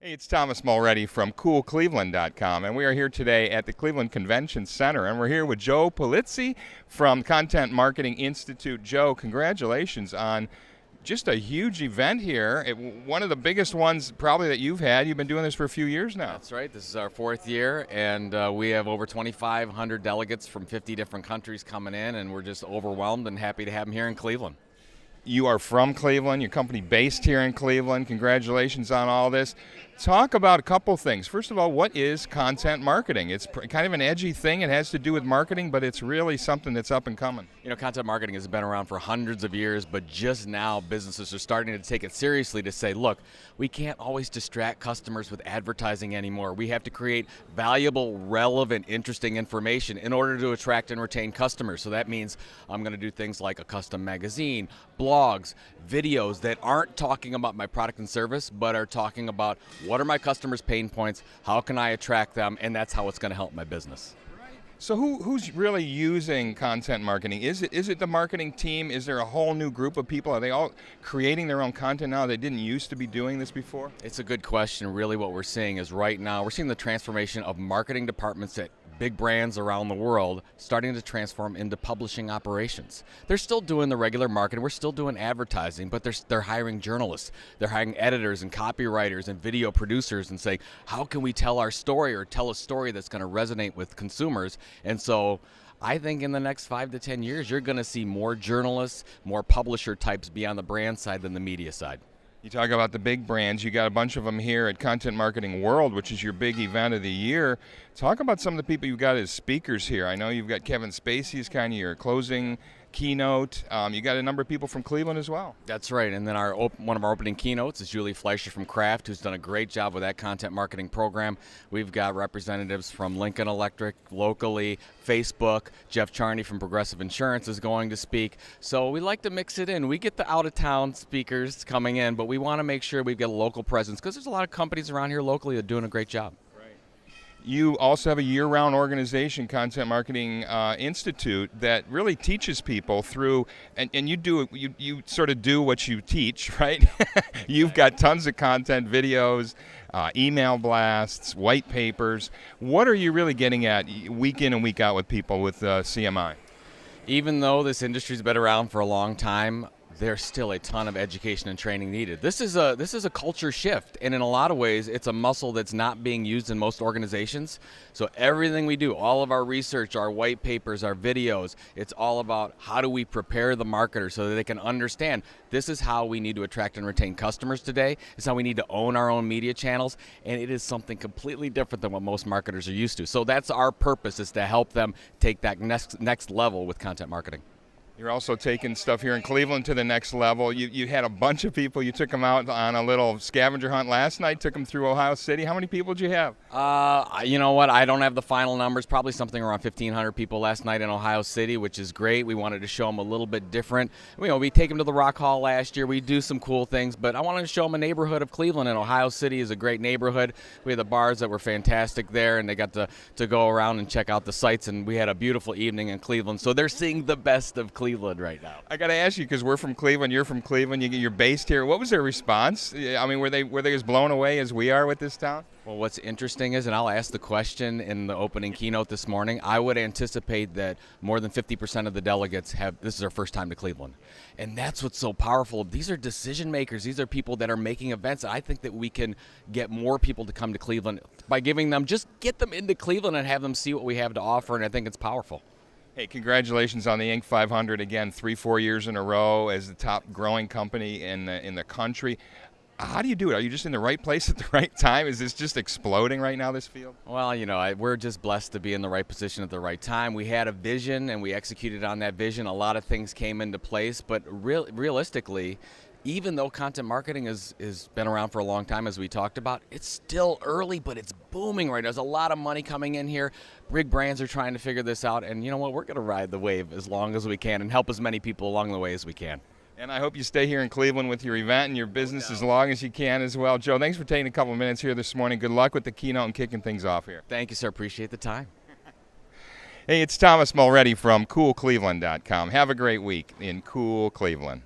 Hey, it's Thomas Mulready from CoolCleveland.com, and we are here today at the Cleveland Convention Center, and we're here with Joe Pulizzi from Content Marketing Institute. Joe, congratulations on just a huge event here. One of the biggest ones probably that you've had. You've been doing this for a few years now. That's right. This is our fourth year, and we have over 2,500 delegates from 50 different countries coming in, and we're just overwhelmed and happy to have them here in Cleveland. You are from Cleveland, your company based here in Cleveland. Congratulations on all this. Talk about a couple things. First of all, what is content marketing? It's kind of an edgy thing. It has to do with marketing, but it's really something that's up and coming. You know, content marketing has been around for hundreds of years, but just now businesses are starting to take it seriously to say, look, we can't always distract customers with advertising anymore. We have to create valuable, relevant, interesting information in order to attract and retain customers. So that means I'm going to do things like a custom magazine, blogs, videos that aren't talking about my product and service, but are talking about what are my customers' pain points, how can I attract them, and that's how it's going to help my business. So who's really using content marketing? Is it the marketing team? Is there a whole new group of people? Are they all creating their own content now? They didn't used to be doing this before? It's a good question. Really what we're seeing is right now, we're seeing the transformation of marketing departments at big brands around the world starting to transform into publishing operations. They're still doing the regular marketing, we're still doing advertising, but they're hiring journalists, they're hiring editors and copywriters and video producers and saying, how can we tell our story or tell a story that's going to resonate with consumers? And so I think in the next 5 to 10 years, you're going to see more journalists, more publisher types be on the brand side than the media side. You talk about the big brands. You got a bunch of them here at Content Marketing World, which is your big event of the year. Talk about some of the people you've got as speakers here. I know you've got Kevin Spacey as kind of your closing keynote. You got a number of people from Cleveland as well. That's right, and then one of our opening keynotes is Julie Fleischer from Kraft, who's done a great job with that content marketing program. We've got representatives from Lincoln Electric locally, Facebook. Jeff Charney from Progressive Insurance is going to speak. So we like to mix it in. We get the out-of-town speakers coming in, but we want to make sure we've got a local presence because there's a lot of companies around here locally that are doing a great job. You also have a year-round organization, Content Marketing Institute, that really teaches people through, and you sort of do what you teach, right? You've got tons of content, videos, email blasts, white papers. What are you really getting at week in and week out with people with CMI? Even though this industry's been around for a long time, there's still a ton of education and training needed. This is a culture shift, and in a lot of ways, it's a muscle that's not being used in most organizations. So everything we do, all of our research, our white papers, our videos, it's all about how do we prepare the marketer so that they can understand this is how we need to attract and retain customers today. It's how we need to own our own media channels, and it is something completely different than what most marketers are used to. So that's our purpose, is to help them take that next level with content marketing. You're also taking stuff here in Cleveland to the next level. You had a bunch of people. You took them out on a little scavenger hunt last night, took them through Ohio City. How many people did you have? You know what? I don't have the final numbers. Probably something around 1,500 people last night in Ohio City, which is great. We wanted to show them a little bit different. We take them to the Rock Hall last year. We do some cool things, but I wanted to show them a neighborhood of Cleveland, and Ohio City is a great neighborhood. We had the bars that were fantastic there, and they got to go around and check out the sites, and we had a beautiful evening in Cleveland. So they're seeing the best of Cleveland right now. I got to ask you, because we're from Cleveland, you're from Cleveland, you're based here. What was their response? I mean, were they as blown away as we are with this town? Well, what's interesting is, and I'll ask the question in the opening keynote this morning, I would anticipate that more than 50% of the delegates this is their first time to Cleveland. And that's what's so powerful. These are decision makers. These are people that are making events. I think that we can get more people to come to Cleveland by just get them into Cleveland and have them see what we have to offer, and I think it's powerful. Hey, congratulations on the Inc. 500 again, 3-4 years in a row as the top growing company in the country. How do you do it? Are you just in the right place at the right time? Is this just exploding right now, this field? Well, we're just blessed to be in the right position at the right time. We had a vision, and we executed on that vision. A lot of things came into place, but realistically, even though content marketing has been around for a long time, as we talked about, it's still early, but it's booming right now. There's a lot of money coming in here. Big brands are trying to figure this out, and you know what? We're going to ride the wave as long as we can and help as many people along the way as we can. And I hope you stay here in Cleveland with your event and your business as long as you can as well. Joe, thanks for taking a couple of minutes here this morning. Good luck with the keynote and kicking things off here. Thank you, sir. Appreciate the time. Hey, it's Thomas Mulready from CoolCleveland.com. Have a great week in Cool Cleveland.